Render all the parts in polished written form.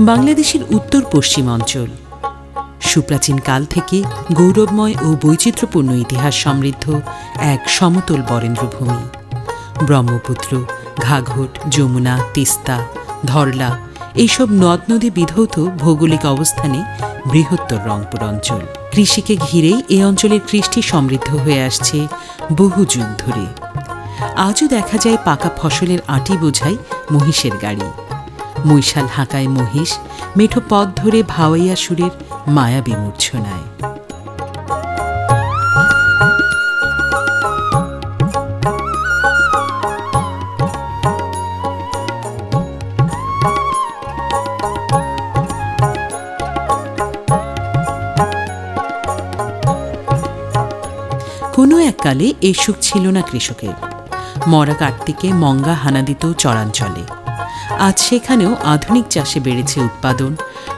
বাংলাদেশের উত্তর পশ্চিম অঞ্চল সুপ্রাচীন কাল থেকে গৌরবময় ও বৈচিত্র্যপূর্ণ ইতিহাস সমৃদ্ধ এক সমতল বরেন্দ্রভূমি। ব্রহ্মপুত্র, ঘাঘট, যমুনা, তিস্তা, ধরলা এইসব নদ নদী বিধৌত ভৌগোলিক অবস্থানে বৃহত্তর রংপুর অঞ্চল। কৃষিকে ঘিরেই এই অঞ্চলের কৃষ্টি সমৃদ্ধ হয়ে আসছে বহু যুগ ধরে। আজও দেখা যায় পাকা ফসলের আঁটি বোঝাই মহিষের গাড়ি, মৈশাল হাঁকায় মহিষ মেঠো পথ ধরে ভাওয়াইয়া সুরের মায়াবী মূর্ছনায়। কোনো এককালে এই সুখ ছিল না কৃষকের। মরা কার্তিকে মঙ্গা হানা দিত চরাঞ্চলে। আজ সেখানেও আধুনিক চাষে বেড়েছে উৎপাদন,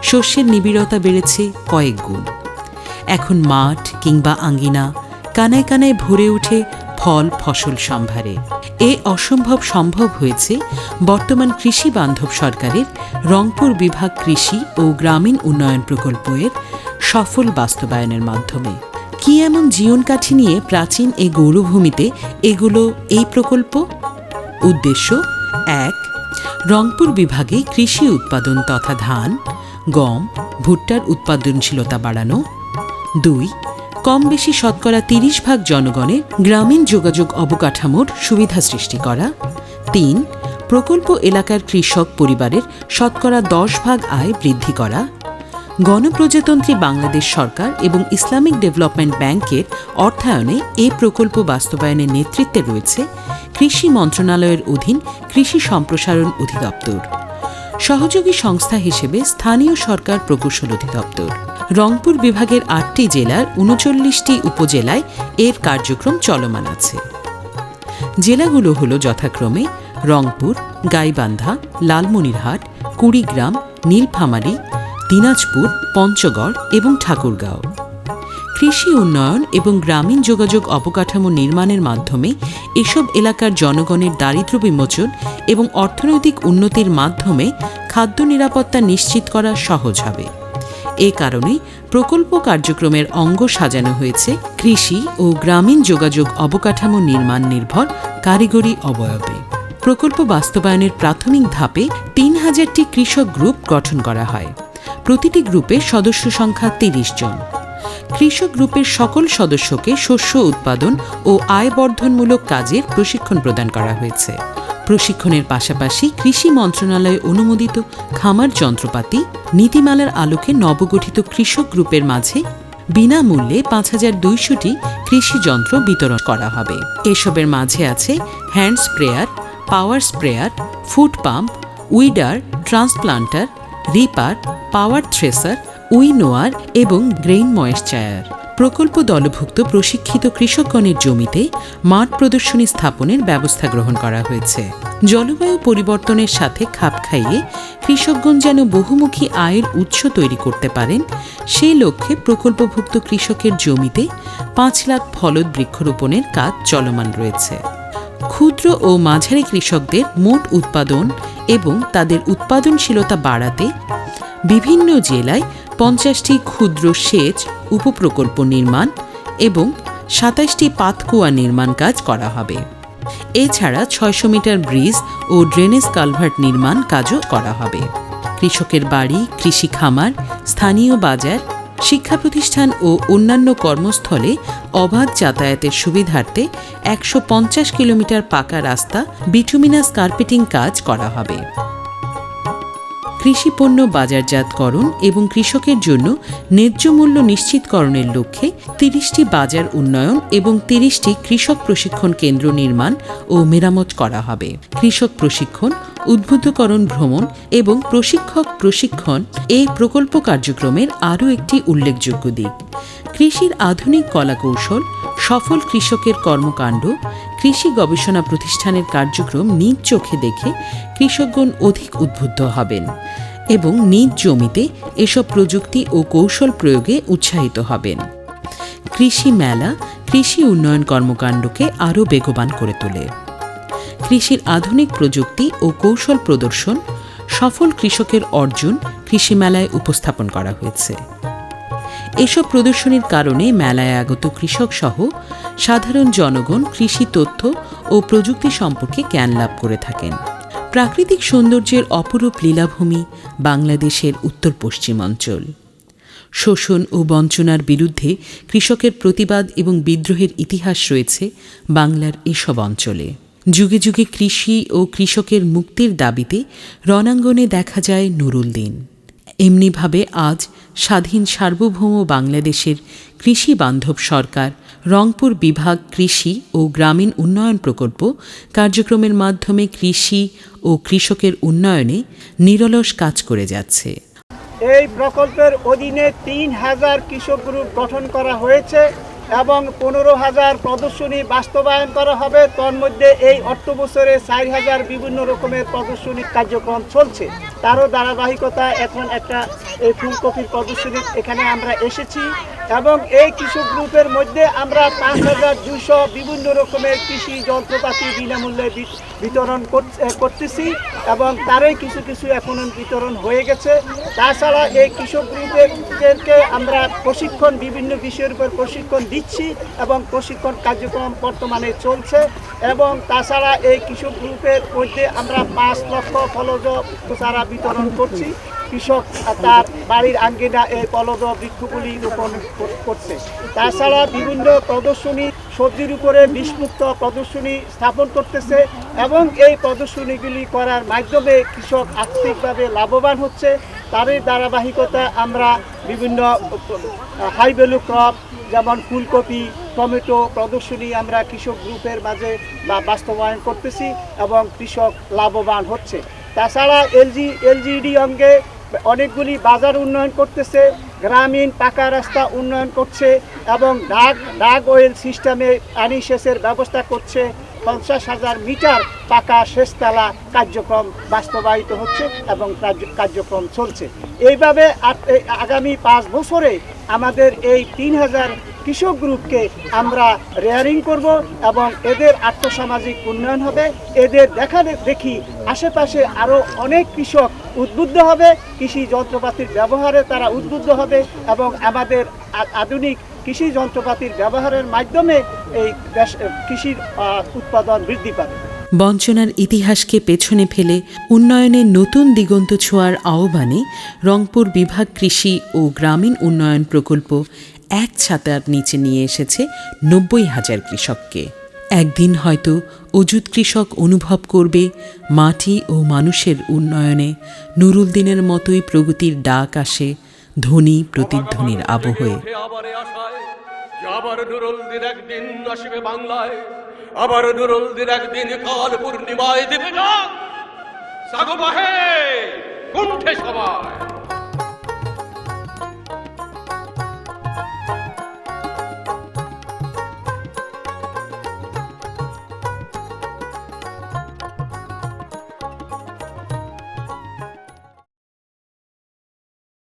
শস্যের নিবিড়তা বেড়েছে কয়েক গুণ। এখন মাঠ কিংবা আঙ্গিনা কানায় কানায় ভরে ওঠে ফল ফসল সম্ভারে। এ অসম্ভব সম্ভব হয়েছে বর্তমান কৃষি বান্ধব সরকারের রংপুর বিভাগ কৃষি ও গ্রামীণ উন্নয়ন প্রকল্পের সফল বাস্তবায়নের মাধ্যমে। কি এমন জীবনকাঠি নিয়ে প্রাচীন এই গৌরভূমিতে এগুলো এই প্রকল্প? উদ্দেশ্য: ১. রংপুর বিভাগে কৃষি উৎপাদন তথা ধান, গম, ভুট্টার উৎপাদনশীলতা বাড়ানো। ২. কম বেশি শতকরা ৩০% জনগণের গ্রামীণ যোগাযোগ অবকাঠামোর সুবিধা সৃষ্টি করা। ৩. প্রকল্প এলাকার কৃষক পরিবারের শতকরা ১০% আয় বৃদ্ধি করা। গণপ্রজাতন্ত্রী বাংলাদেশ সরকার এবং ইসলামিক ডেভেলপমেন্ট ব্যাংকের অর্থায়নে এ প্রকল্প বাস্তবায়নের নেতৃত্বে রয়েছে কৃষি মন্ত্রণালয়ের অধীন কৃষি সম্প্রসারণ অধিদপ্তর। সহযোগী সংস্থা হিসেবে স্থানীয় সরকার প্রকৌশল অধিদপ্তর। রংপুর বিভাগের ৮টি জেলার ৩৯টি উপজেলায় এর কার্যক্রম চলমান আছে। জেলাগুলো হল যথাক্রমে রংপুর, গাইবান্ধা, লালমনিরহাট, কুড়িগ্রাম, নীলফামারী, দিনাজপুর, পঞ্চগড় এবং ঠাকুরগাঁও। কৃষি উন্নয়ন এবং গ্রামীণ যোগাযোগ অবকাঠামো নির্মাণের মাধ্যমে এসব এলাকার জনগণের দারিদ্র্য বিমোচন এবং অর্থনৈতিক উন্নতির মাধ্যমে খাদ্য নিরাপত্তা নিশ্চিত করা সহজ হবে। এ কারণে প্রকল্প কার্যক্রমের অঙ্গ সাজানো হয়েছে কৃষি ও গ্রামীণ যোগাযোগ অবকাঠামো নির্মাণ নির্ভর কারিগরি অবয়বে। প্রকল্প বাস্তবায়নের প্রাথমিক ধাপে ৩,০০০টি কৃষক গ্রুপ গঠন করা হয়। প্রতিটি গ্রুপের সদস্য সংখ্যা ৩০ জন। কৃষক গ্রুপের সকল সদস্যকে শস্য উৎপাদন ও আয় বর্ধনমূলক কাজের প্রশিক্ষণ প্রদান করা হয়েছে। প্রশিক্ষণের পাশাপাশি কৃষি মন্ত্রণালয় অনুমোদিত খামার যন্ত্রপাতি নীতিমালার আলোকে নবগঠিত কৃষক গ্রুপের মাঝে বিনামূল্যে ৫,২০০টি কৃষি যন্ত্র বিতরণ করা হবে। এসবের মাঝে আছে hand sprayer, power sprayer, foot pump, weeder, transplanter, reaper, power thresher, winnower এবং গ্রেইন ময়েশ্চারার। প্রকল্প দলভুক্ত প্রশিক্ষিত কৃষকগণের জমিতে মাঠ প্রদর্শনী স্থাপনের ব্যবস্থা গ্রহণ করা হয়েছে। জলবায়ু পরিবর্তনের সাথে খাপ খাইয়ে কৃষকগণ যেন বহুমুখী আয়ের উৎস তৈরি করতে পারেন, সেই লক্ষ্যে প্রকল্পভুক্ত কৃষকের জমিতে ৫ লাখ ফলদ বৃক্ষরোপণের কাজ চলমান রয়েছে। ক্ষুদ্র ও মাঝারি কৃষকদের মোট উৎপাদন এবং তাদের উৎপাদনশীলতা বাড়াতে বিভিন্ন জেলায় ৫০টি ক্ষুদ্র সেচ উপপ্রকল্প নির্মাণ এবং ২৭টি পাতকুয়া নির্মাণ কাজ করা হবে। এছাড়া ৬০০ মিটার ব্রিজ ও ড্রেনেজ কালভার্ট নির্মাণ কাজও করা হবে। কৃষকের বাড়ি, কৃষি খামার, স্থানীয় বাজার, শিক্ষা প্রতিষ্ঠান ও অন্যান্য কর্মস্থলে অবাধ যাতায়াতের সুবিধার্থে ১৫০ কিলোমিটার পাকা রাস্তা বিটুমিনাস কার্পেটিং কাজ করা হবে। কৃষিপণ্য বাজারজাতকরণ এবং কৃষকের জন্য ন্যায্য মূল্য নিশ্চিতকরণের লক্ষ্যে ৩০টি বাজার উন্নয়ন এবং ৩০টি কৃষক প্রশিক্ষণ কেন্দ্র নির্মাণ ও মেরামত করা হবে। কৃষক প্রশিক্ষণ, উদ্বুদ্ধকরণ ভ্রমণ এবং প্রশিক্ষক প্রশিক্ষণ এই প্রকল্প কার্যক্রমের আরও একটি উল্লেখযোগ্য দিক। কৃষির আধুনিক কলাকৌশল, সফল কৃষকের কর্মকাণ্ড, কৃষি গবেষণা প্রতিষ্ঠানের কার্যক্রম নিজ চোখে দেখে কৃষকগণ অধিক উদ্বুদ্ধ হবেন এবং নিজ জমিতে এসব প্রযুক্তি ও কৌশল প্রয়োগে উৎসাহিত হবেন। কৃষি মেলা কৃষি উন্নয়ন কর্মকাণ্ডকে আরও বেগবান করে তোলে। কৃষির আধুনিক প্রযুক্তি ও কৌশল প্রদর্শন, সফল কৃষকের অর্জন কৃষি মেলায় উপস্থাপন করা হয়েছে। এসব প্রদর্শনীর কারণে মেলায় আগত কৃষক সহ সাধারণ জনগণ কৃষি তথ্য ও প্রযুক্তি সম্পর্কে জ্ঞান লাভ করে থাকেন। প্রাকৃতিক সৌন্দর্যের অপরূপ লীলাভূমি বাংলাদেশের উত্তর পশ্চিমাঞ্চল। শোষণ ও বঞ্চনার বিরুদ্ধে কৃষকের প্রতিবাদ এবং বিদ্রোহের ইতিহাস রয়েছে বাংলার এসব অঞ্চলে। যুগে যুগে কৃষি ও কৃষকের মুক্তির দাবিতে রণাঙ্গনে দেখা যায় নুরুল দিন। এমনিভাবে আজ স্বাধীন সার্বভৌম বাংলাদেশের কৃষি বান্ধব সরকার রংপুর বিভাগ কৃষি ও গ্রামীণ উন্নয়ন প্রকল্প কার্যক্রমের মাধ্যমে কৃষি ও কৃষকের উন্নয়নে নিরলস কাজ করে যাচ্ছে। এই প্রকল্পের অধীনে ৩,০০০ কৃষক গ্রুপ গঠন করা হয়েছে এবং ১৫,০০০ প্রদর্শনী বাস্তবায়ন করা হবে। তন্মধ্যে এই অর্থ বছরে ৪,০০০ বিভিন্ন রকমের প্রদর্শনী কার্যক্রম চলছে। তারও ধারাবাহিকতা এখন একটা এই ফুলকপির প্রদর্শনী এখানে আমরা এসেছি এবং এই কৃষক গ্রুপের মধ্যে আমরা ৫,২০০ বিভিন্ন রকমের কৃষি যন্ত্রপাতি বিনামূল্যে বিতরণ করতেছি এবং তারই কিছু কিছু এখনও বিতরণ হয়ে গেছে। তাছাড়া এই কৃষক গ্রুপেরকে আমরা প্রশিক্ষণ বিভিন্ন বিষয়ের উপর প্রশিক্ষণ দিচ্ছি এবং প্রশিক্ষণ কার্যক্রম বর্তমানে চলছে এবং তাছাড়া এই কৃষক গ্রুপের মধ্যে আমরা ৫ লক্ষ ফলজ চারা বিতরণ করছি। কৃষক তার বাড়ির আঙ্গিনা এই ফলজ বৃক্ষগুলি রোপণ করছে। তাছাড়া বিভিন্ন প্রদর্শনী সবজির উপরে বিষমুক্ত প্রদর্শনী স্থাপন করতেছে এবং এই প্রদর্শনীগুলি করার মাধ্যমে কৃষক আর্থিকভাবে লাভবান হচ্ছে। তারই ধারাবাহিকতা আমরা বিভিন্ন হাই ভ্যালু ক্রপ যেমন ফুলকপি, টমেটো প্রদর্শনী আমরা কৃষক গ্রুপের মাঝে বাস্তবায়ন করতেছি এবং কৃষক লাভবান হচ্ছে। তাছাড়া এলজিডি অঙ্গে অনেকগুলি বাজার উন্নয়ন করতেছে, গ্রামীণ পাকা রাস্তা উন্নয়ন করছে এবং ডাক ওয়েল সিস্টেমে পানি সেচের ব্যবস্থা করছে। ৫০,০০০ মিটার পাকা সেচতলা কার্যক্রম বাস্তবায়িত হচ্ছে এবং কার্যক্রম চলছে। এইভাবে আগামী ৫ বছরে আমাদের এই ৩,০০০ কৃষক গ্রুপকে আমরা রেয়ারিং করব এবং এদের আর্থসামাজিক উন্নয়ন হবে। এদের দেখি আশেপাশে আরও অনেক কৃষক উদ্বুদ্ধ হবে, কৃষি যন্ত্রপাতির ব্যবহারে তারা উদ্বুদ্ধ হবে এবং আমাদের আধুনিক কৃষি যন্ত্রপাতির ব্যবহারের মাধ্যমে এই কৃষির উৎপাদন বৃদ্ধি পাবে। বঞ্চনার ইতিহাসকে পেছনে ফেলে উন্নয়নের নতুন দিগন্ত ছোঁয়ার আহ্বানে রংপুর বিভাগ কৃষি ও গ্রামীণ উন্নয়ন প্রকল্প এক ছাতার নিচে নিয়ে এসেছে ৯০,০০০ কৃষককে। একদিন হয়তো অযুত কৃষক অনুভব করবে মাটি ও মানুষের উন্নয়নে নুরুল দিনের মতোই প্রগতির ডাক আসে ধ্বনি প্রতিধ্বনির আবহে। আবার নুরুল দিন একদিন আসবে বাংলায়, আবার নুরুল দিন একদিন কাল পূর্ণিমায় দিবে জাগ, সাগো বাহে কুণ্ঠে সবাই।